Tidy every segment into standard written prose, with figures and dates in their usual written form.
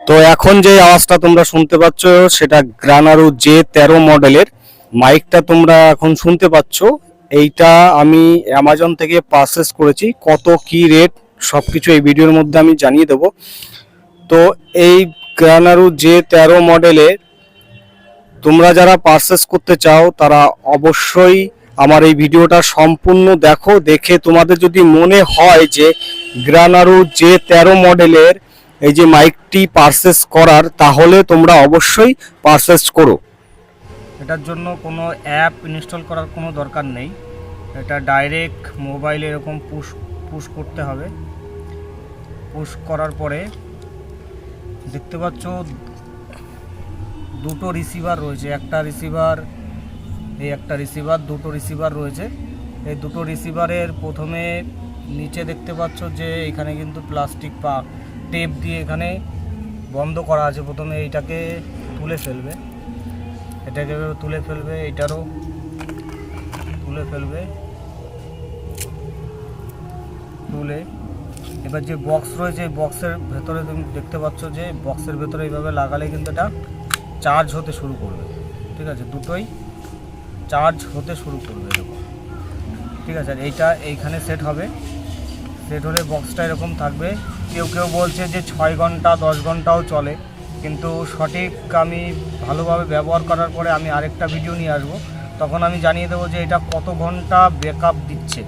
তো এখন যে আওয়াজটা তোমরা শুনতে পাচ্ছ সেটা গ্রানারু J13 মডেলের মাইকটা তোমরা এখন শুনতে পাচ্ছ। এইটা আমি অ্যামাজন থেকে পারচেস করেছি, কত কি রেট সবকিছু এই ভিডিওর মধ্যে আমি জানিয়ে দেব। তো এই গ্রানারু J13 মডেলের তোমরা যারা পারচেস করতে চাও তারা অবশ্যই আমার এই ভিডিওটা সম্পূর্ণ দেখো। দেখে তোমাদের যদি মনে হয় যে গ্রানারু J13 মডেলের এই যে মাইকটি পারচেস করার, তাহলে তোমরা অবশ্যই পারচেস করো। এটার জন্য কোনো অ্যাপ ইনস্টল করার কোনো দরকার নেই, এটা ডাইরেক্ট মোবাইলে এরকম পুশ পুশ করতে হবে। পুশ করার পরে দেখতে পাচ্ছ দুটো রিসিভার রয়েছে, একটা রিসিভার এই একটা রিসিভার, দুটো রিসিভার রয়েছে। এই দুটো রিসিভারের প্রথমে নিচে দেখতে পাচ্ছ যে এখানে কিন্তু প্লাস্টিক বা টেপ দিয়ে এখানে বন্ধ করা আছে। প্রথমে এইটাকে তুলে ফেলবে, এটাকে তুলে ফেলবে, এটারও তুলে ফেলবে, তুলে এবার যে বক্স রয়েছে বক্সের ভেতরে তুমি দেখতে পাচ্ছ যে বক্সের ভেতরে এইভাবে লাগালে কিন্তু এটা চার্জ হতে শুরু করবে। ঠিক আছে, দুটোই চার্জ হতে শুরু করবে এরকম। ঠিক আছে, আর এইটা এইখানে সেট হবে। সেট হলে বক্সটা এরকম থাকবে। কেউ কেউ বলছে যে 6 ঘন্টা 10 ঘন্টাও চলে, কিন্তু সঠিক আমি ভালোভাবে ব্যবহার করার পরে আমি আরেকটা ভিডিও নিয়ে আসবো, তখন আমি জানিয়ে দেবো যে এটা কত ঘন্টা ব্যাকআপ দিচ্ছে।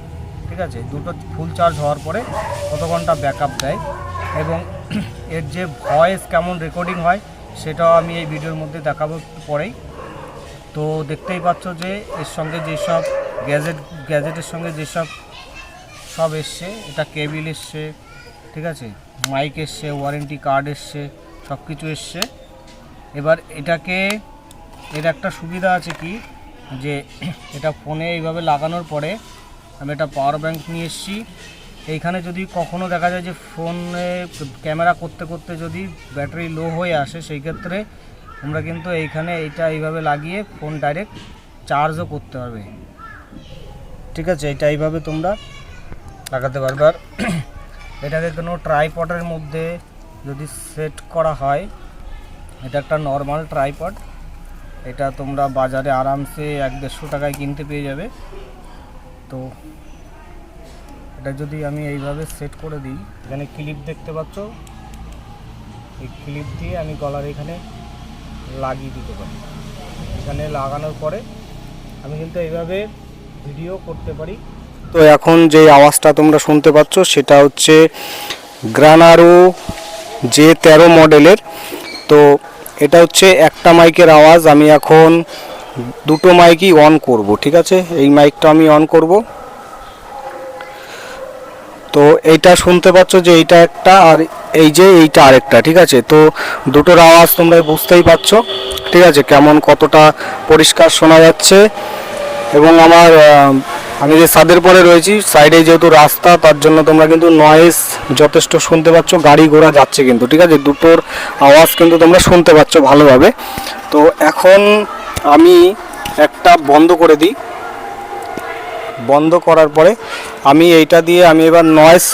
ঠিক আছে, দুটো ফুল চার্জ হওয়ার পরে কত ঘন্টা ব্যাকআপ দেয় এবং এর যে ভয়েস কেমন রেকর্ডিং হয় সেটাও আমি এই ভিডিওর মধ্যে দেখাবো পরেই। তো দেখতেই পাচ্ছ যে এর সঙ্গে যেসব গ্যাজেটের সঙ্গে যেসব সব এসছে, এটা কেবিল এসছে, ঠিক আছে, মাইক এসছে, ওয়ারেন্টি কার্ড এসছে, সব কিছু এসছে। এবার এটাকে এর একটা সুবিধা আছে কি, যে এটা ফোনে এইভাবে লাগানোর পরে আমি একটা পাওয়ার ব্যাংক নিয়ে এসেছি। এইখানে যদি কখনো দেখা যায় যে ফোনে ক্যামেরা করতে করতে যদি ব্যাটারি লো হয়ে আসে, সেই ক্ষেত্রে আমরা কিন্তু এইখানে এইটা এইভাবে লাগিয়ে ফোন ডাইরেক্ট চার্জও করতে পারবে। ঠিক আছে, এটা এইভাবে তোমরা লাগাতে পারবে। আর এটাকে কোনো ট্রাইপডের মধ্যে যদি সেট করা হয়, এটা একটা নর্মাল ট্রাইপড, এটা তোমরা বাজারে আরামসে 100-150 টাকায় কিনতে পেয়ে যাবে। তো এটা যদি আমি এইভাবে সেট করে দিই, এখানে ক্লিপ দেখতে পাচ্ছ, এই ক্লিপ দিয়ে আমি গলার এখানে লাগিয়ে দিতে পারি। এখানে লাগানোর পরে আমি কিন্তু এইভাবে ভিডিও করতে পারি। তো এখন যে আওয়াজটা তোমরা শুনতে পাচ্ছ সেটা হচ্ছে গ্রানারু J13 মডেলের। তো এটা হচ্ছে একটা মাইকের আওয়াজ। আমি এখন দুটো মাইকই অন করব। ঠিক আছে, এই মাইকটা আমি অন করব। তো এইটা শুনতে পাচ্ছ যে এইটা একটা, আর এই যে এইটা আরেকটা। ঠিক আছে, তো দুটোর আওয়াজ তোমরা বুঝতেই পারছো। ঠিক আছে, কেমন কতটা পরিষ্কার শোনা যাচ্ছে। এবং আমি যে ছাদের পরে রয়েছি, সাইডে যেহেতু রাস্তা, তার জন্য তোমরা কিন্তু নয়েজ যথেষ্ট শুনতে পাচ্ছ, গাড়ি ঘোড়া যাচ্ছে কিন্তু। ঠিক আছে, দুটোর আওয়াজ কিন্তু তোমরা শুনতে পাচ্ছ ভালোভাবে। তো এখন আমি একটা বন্ধ করে দিই। বন্ধ করার পরে আমি এইটা দিয়ে আমি এবার নয়েজ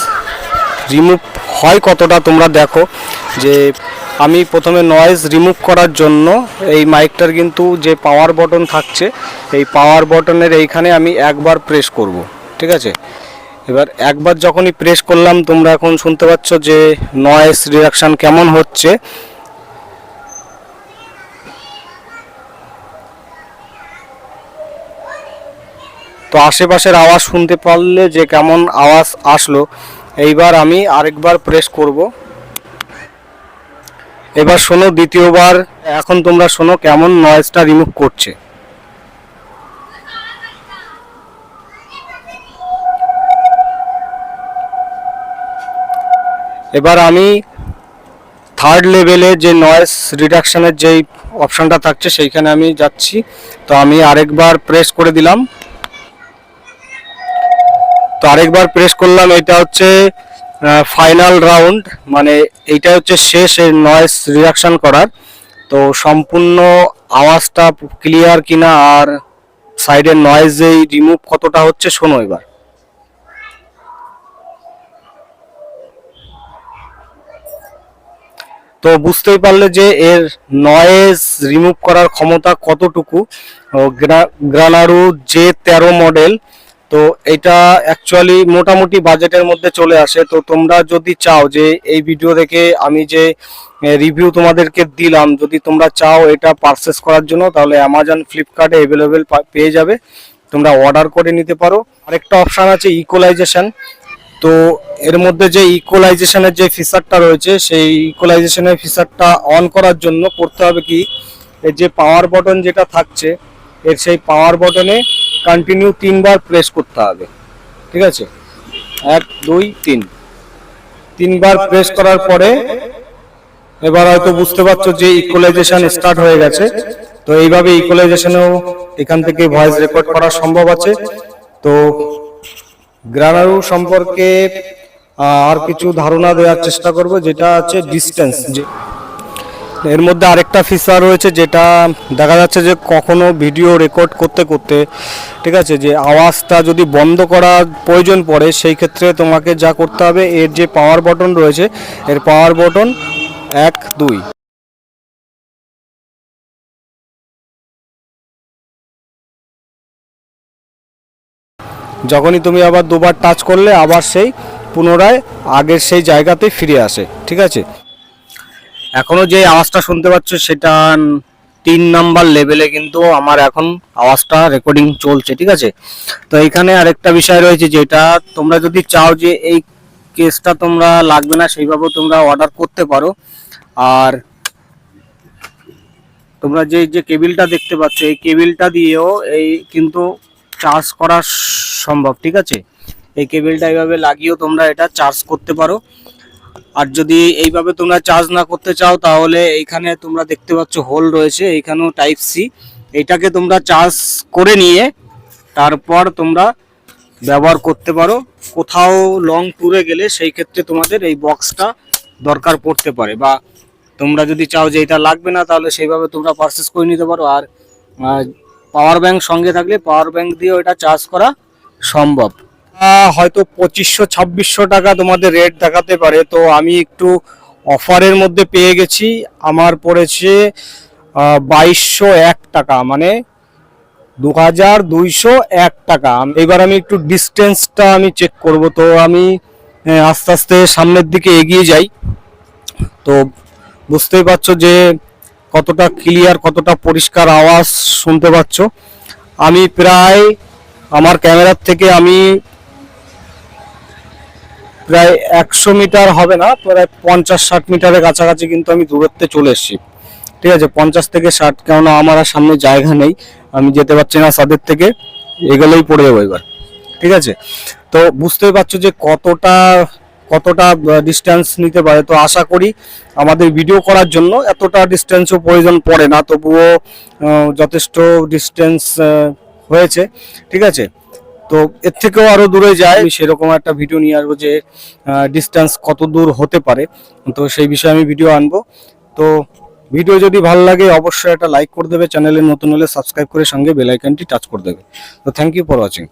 রিমুভ হয় কতটা তোমরা দেখো। যে আমি প্রথমে নয়েজ রিমুভ করার জন্য এই মাইকটার কিন্তু যে পাওয়ার বটন থাকছে, এই পাওয়ার বটনের এইখানে আমি একবার প্রেস করব। ঠিক আছে, এবার একবার যখনই প্রেস করলাম, তোমরা এখন শুনতে পাচ্ছ যে নয়েজ রিডাকশন কেমন হচ্ছে। তো আশেপাশের আওয়াজ শুনতে পারলে যে কেমন আওয়াজ আসলো। এইবার আমি আরেকবার প্রেস করব। এবার শোনো দ্বিতীয়বার, এখন তোমরা শোনো কেমন নয়েজটা রিমুভ করছে। এবার আমি থার্ড লেভেলে যে নয়েজ রিডাকশনের যেই অপশানটা থাকছে সেইখানে আমি যাচ্ছি। তো আমি আরেকবার প্রেস করে দিলাম। তো আরেকবার প্রেস করলাম। এটা হচ্ছে ফাইনাল রাউন্ড, মানে এইটা হচ্ছে শেষ এই নয়েজ রিডাকশন করার। তো সম্পূর্ণ আওয়াজটা ক্লিয়ার কিনা আর সাইডের নয়েজ রিমুভ কতটা হচ্ছে শোনো এবার। তো বুঝতেই পারলে যে এর নয়েজ রিমুভ করার ক্ষমতা কতটুকু। গ্রানারু J13 মডেল। তো এটা অ্যাকচুয়ালি মোটামুটি বাজেটের মধ্যে চলে আসে। তো তোমরা যদি চাও যে এই ভিডিও দেখে আমি যে রিভিউ তোমাদেরকে দিলাম, যদি তোমরা চাও এটা পারচেস করার জন্য, তাহলে অ্যামাজন ফ্লিপকার্টে অ্যাভেলেবেল পেয়ে যাবে, তোমরা অর্ডার করে নিতে পারো। আরেকটা অপশান আছে ইকোলাইজেশন। তো এর মধ্যে যে ইকোলাইজেশনের যে ফিচারটা রয়েছে, সেই ইকোলাইজেশনের ফিচারটা অন করার জন্য করতে হবে কি, এর যে পাওয়ার বটন যেটা থাকছে, এর সেই পাওয়ার বটনে কন্টিনিউ 3 বার প্রেস করতে হবে। ঠিক আছে, 1 2 3, 3 বার প্রেস করার পরে এবার হয়তো বুঝতে পারছো যে ইকুয়ালাইজেশন স্টার্ট হয়ে গেছে। তো এইভাবে ইকুয়ালাইজেশনেও এখান থেকে ভয়েস রেকর্ড করা সম্ভব আছে। তো গ্রানারু সম্পর্কে আর কিছু ধারণা দেওয়ার চেষ্টা করব, যেটা আছে ডিস্টেন্স। যে এর মধ্যে আরেকটা ফিচার রয়েছে, যেটা দেখা যাচ্ছে যে কখনো ভিডিও রেকর্ড করতে করতে, ঠিক আছে, যে আওয়াজটা যদি বন্ধ করার প্রয়োজন পড়ে, সেই ক্ষেত্রে তোমাকে যা করতে হবে, এর যে পাওয়ার বটন রয়েছে, এর পাওয়ার বটন 1 2, যখনই তুমি আবার দুবার টাচ করলে আবার সেই পুনরায় আগের সেই জায়গাতে ফিরে আসে। ঠিক আছে, এখনো যে আওয়াজটা শুনতে পাচ্ছ সেটা 3 নাম্বার লেভেলে কিন্তু আমার এখন আওয়াজটা রেকর্ডিং চলছে। ঠিক আছে, তো এখানে আরেকটা বিষয় রয়েছে, যেটা তোমরা যদি চাও যে এই কেসটা তোমরা লাগবে না, সেইভাবেও তোমরা অর্ডার করতে পারো। আর তোমরা যে কেবিলটা দেখতে পাচ্ছ, এই কেবিলটা দিয়েও এই কিন্তু চার্জ করা সম্ভব। ঠিক আছে, এই কেবিলটা এইভাবে লাগিয়েও তোমরা এটা চার্জ করতে পারো। আর যদি এইভাবে তোমরা চার্জ না করতে চাও, তাহলে এইখানে তোমরা দেখতে পাচ্ছ হোল রয়েছে, এইখানেও টাইপ সি, এইটাকে তোমরা চার্জ করে নিয়ে তারপর তোমরা ব্যবহার করতে পারো। কোথাও লং ট্যুরে গেলে সেই ক্ষেত্রে তোমাদের এই বক্সটা দরকার পড়তে পারে, বা তোমরা যদি চাও যে এটা লাগবে না, তাহলে সেইভাবে তোমরা পারচেস করে নিতে পারো। আর পাওয়ার ব্যাংক সঙ্গে থাকলে পাওয়ার ব্যাংক দিয়েও এটা চার্জ করা সম্ভব। হয়তো 2500-2600 টাকা তোমাদের রেট দেখাতে পারে। তো আমি একটু অফারের মধ্যে পেয়ে গেছি, আমার পড়েছে 2201 টাকা, মানে 2201 টাকা। এবার আমি একটু ডিস্টেন্সটা আমি চেক করব। তো আমি আস্তে আস্তে সামনের দিকে এগিয়ে যাই। তো বুঝতেই পারছো যে কতটা ক্লিয়ার, কতটা পরিষ্কার আওয়াজ শুনতে পাচ্ছ। আমি প্রায় আমার ক্যামেরার থেকে আমি প্রায় 100 মিটার হবে না, প্রায় 50-60 মিটারের কাছাকাছি কিন্তু আমি দূরত্বে চলে এসেছি। ঠিক আছে, 50 থেকে 60, কেননা আমার আর সামনে জায়গা নেই, আমি যেতে পারছি না ছাদের থেকে, এগুলোই পড়ে যাবো এবার। ঠিক আছে, তো বুঝতেই পারছো যে কতটা ডিস্টেন্স নিতে পারে। তো আশা করি আমাদের ভিডিও করার জন্য এতটা ডিস্টেন্সও প্রয়োজন পড়ে না, তবুও যথেষ্ট ডিস্টেন্স হয়েছে। ঠিক আছে, তো এর থেকেও আরো দূরে যায়, সেরকম একটা ভিডিও নিয়ে আসবো যে ডিস্টেন্স কত দূর হতে পারে। তো সেই বিষয়ে আমি ভিডিও আনবো। তো ভিডিও যদি ভালো লাগে অবশ্যই একটা লাইক করে দেবে, চ্যানেলে নতুন হলে সাবস্ক্রাইব করে সঙ্গে বেল আইকনটি টাচ করে দেবে। তো থ্যাংক ইউ ফর ওয়াচিং।